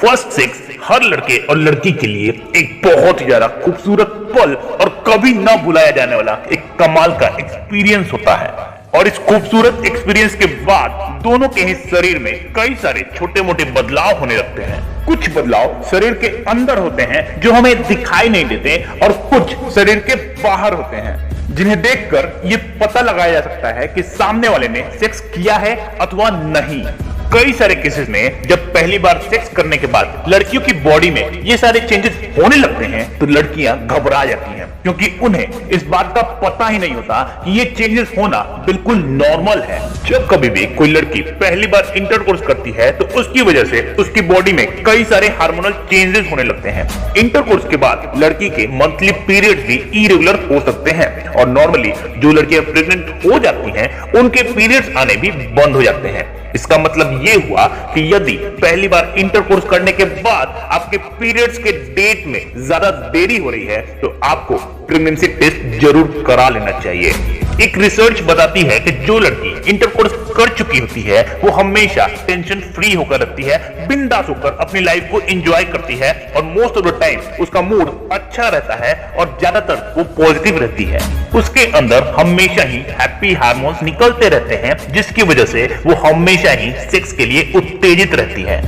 First sex हर लड़के और लड़की के लिए एक बहुत ही ज्यादा खूबसूरत पल और कभी ना भुलाया जाने वाला एक कमाल का एक्सपीरियंस होता है। और इस खूबसूरत एक्सपीरियंस के बाद दोनों के ही शरीर में कई सारे छोटे मोटे बदलाव होने लगते हैं। कुछ बदलाव शरीर के अंदर होते हैं जो हमें दिखाई नहीं देते और कुछ शरीर के बाहर होते हैं जिन्हें देखकर ये पता लगाया जा सकता है कि सामने वाले ने सेक्स किया है अथवा नहीं। कई सारे केसेस में जब पहली बार सेक्स करने के बाद लड़कियों की बॉडी में ये सारे चेंजेस होने लगते हैं तो लड़कियां घबरा जाती हैं क्योंकि उन्हें इस बात का पता ही नहीं होता कि ये चेंजेस होना बिल्कुल नॉर्मल है। जब कभी भी कोई लड़की पहली बार इंटरकोर्स करती है तो उसकी वजह से उसकी बॉडी में कई सारे हार्मोनल चेंजेस होने लगते हैं। इंटरकोर्स के बाद लड़की के मंथली पीरियड्स भी इरेगुलर हो सकते हैं और नॉर्मली जो लड़कियां प्रेग्नेंट हो जाती हैं उनके पीरियड्स आने भी बंद हो जाते हैं। इसका मतलब ये हुआ कि यदि पहली बार इंटरकोर्स करने के बाद आपके पीरियड्स के डेट में ज्यादा देरी हो रही है तो आपको प्रेगनेंसी टेस्ट जरूर करा लेना चाहिए। एक रिसर्च बताती है कि जो लड़की इंटरकोर्स कर चुकी होती है वो हमेशा टेंशन फ्री होकर रहती है, बिंदास होकर अपनी लाइफ को एंजॉय करती है और मोस्ट ऑफ द टाइम उसका मूड अच्छा रहता है और ज्यादातर वो पॉजिटिव रहती है। उसके अंदर हमेशा ही हैप्पी हार्मोन्स निकलते रहते हैं जिसकी वजह से वो हमेशा ही सेक्स के लिए उत्तेजित रहती है।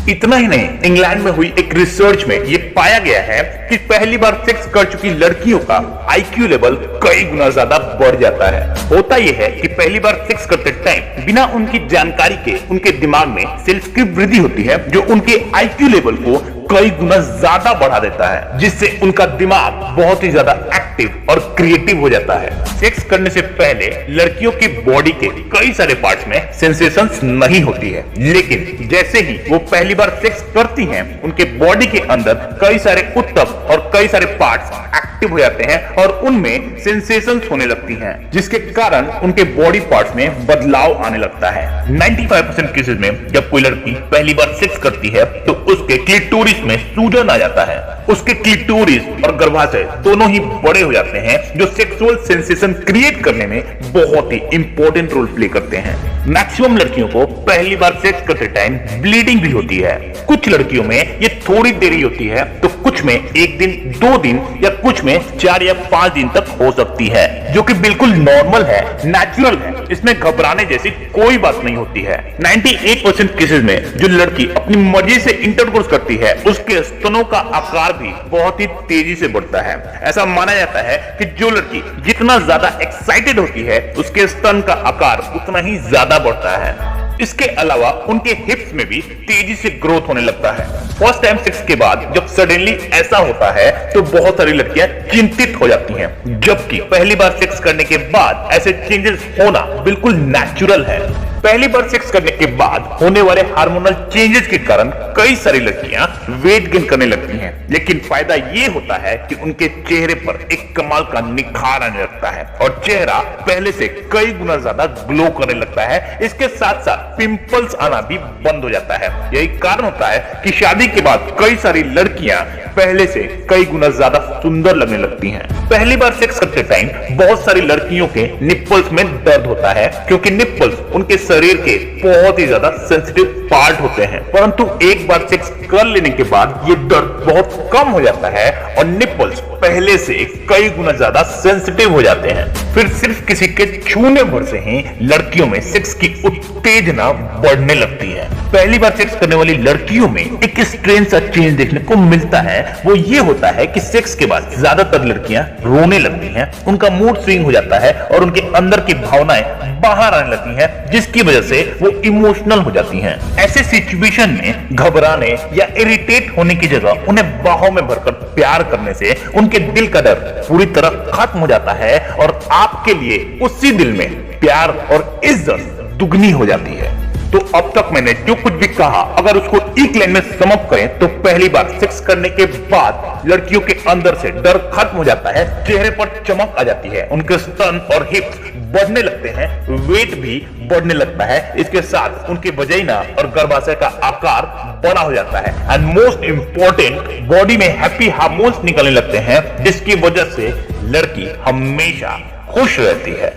इतना ही नहीं, इंग्लैंड में हुई एक रिसर्च में ये पाया गया है कि पहली बार सेक्स कर चुकी लड़कियों का आईक्यू लेवल कई गुना ज्यादा बढ़ जाता है। होता यह है कि पहली बार सेक्स करते टाइम बिना उनकी जानकारी के उनके दिमाग में सेल्स की वृद्धि होती है जो उनके आईक्यू लेवल को कई गुना ज्यादा बढ़ा देता है जिससे उनका दिमाग बहुत ही ज्यादा एक्टिव और क्रिएटिव हो जाता है। सेक्स करने से पहले लड़कियों की बॉडी के कई सारे पार्ट्स में सेंसेशंस नहीं होती है, लेकिन जैसे ही वो पहली बार सेक्स करती हैं उनके बॉडी के अंदर कई सारे उत्तप और कई सारे पार्ट्स एक्टिव हो जाते हैं और उनमें सेंसेशंस होने लगती हैं जिसके कारण उनके बॉडी पार्ट्स में बदलाव आने लगता है। 95% केसेस में जब कोई लड़की पहली बार सेक्स करती है तो उसके क्लिटोरिस में सूजन आ जाता है। उसके क्लिटोरिस और गर्भाशय दोनों ही बड़े हो जाते हैं जो सेक्सुअल सेंसेशन क्रिएट करने में बहुत ही इंपॉर्टेंट रोल प्ले करते हैं। मैक्सिमम लड़कियों को पहली बार सेक्स करते टाइम ब्लीडिंग भी होती है। कुछ लड़कियों में ये थोड़ी देरी होती है तो कुछ में 1 दिन 2 दिन या कुछ में 4 या 5 दिन तक हो सकती है जो कि बिल्कुल नॉर्मल है, नेचुरल है। इसमें घबराने जैसी कोई बात नहीं होती है। 98% केसेस में जो लड़की अपनी मर्जी से इंटरकोर्स करती है उसके स्तनों का आकार भी बहुत ही तेजी से बढ़ता है। ऐसा माना जाता है कि जो लड़की जितना ज्यादा एक्साइटेड होती है उसके स्तन का आकार उतना ही ज्यादा बढ़ता है। इसके अलावा उनके हिप्स में भी तेजी से ग्रोथ होने लगता है। फर्स्ट टाइम सेक्स के बाद जब सडनली ऐसा होता है तो बहुत सारी लड़कियां चिंतित हो जाती हैं, जबकि पहली बार सेक्स करने के बाद ऐसे चेंजेस होना बिल्कुल नेचुरल है। पहली बार सेक्स करने के बाद होने वाले हार्मोनल चेंजेस के कारण कई सारी लड़कियां वेट गेन करने लगती हैं, लेकिन फायदा ये होता है कि उनके चेहरे पर एक कमाल का निखार आने लगता है और चेहरा पहले से कई गुना ज्यादा ग्लो करने लगता है। इसके साथ साथ पिंपल्स आना भी बंद हो जाता है। यही कारण होता है कि शादी के बाद कई सारी लड़कियां पहले से कई गुना ज्यादा सुंदर लगने लगती हैं। पहली बार सेक्स करते टाइम बहुत सारी लड़कियों के निप्पल्स में दर्द होता है क्योंकि निप्पल्स उनके शरीर के बहुत ही ज्यादा सेंसिटिव पार्ट होते हैं, परंतु एक बार सेक्स कर लेने के बाद ये दर्द बहुत कम हो जाता है और निप्पल्स पहले से कई गुना ज्यादा सेंसिटिव हो जाते हैं। फिर सिर्फ किसी के छूने भर से ही लड़कियों में सेक्स की उत्तेजना बढ़ने लगती है। पहली बार सेक्स करने वाली लड़कियों में एक स्ट्रेंज सा चेंज देखने को मिलता है। वो ये होता है कि सेक्स के बाद ज्यादातर लड़कियां रोने लगती हैं, उनका मूड स्विंग हो जाता है और उनके अंदर की भावनाएं बाहर आने लगती हैं जिसकी वजह से वो इमोशनल हो जाती हैं। ऐसे सिचुएशन में घबराने या इरिटेट होने की जगह उन्हें बाहों में भरकर प्यार करने से उनके दिल का डर पूरी तरह खत्म हो जाता है और आपके लिए उसी दिल में प्यार और इज्जत दुगनी हो जाती है। तो अब तक मैंने जो कुछ भी कहा अगर उसको एक लाइन में सम अप करें तो पहली बार सेक्स करने के बाद लड़कियों के अंदर से डर खत्म हो जाता है, चेहरे पर चमक आ जाती है, उनके स्तन और हिप्स बढ़ने लगते हैं, वेट भी बढ़ने लगता है। इसके साथ उनके वजाइना और गर्भाशय का आकार बड़ा हो जाता है एंड मोस्ट इंपॉर्टेंट बॉडी में हैप्पी हार्मोन्स निकलने लगते हैं जिसकी वजह से लड़की हमेशा खुश रहती है।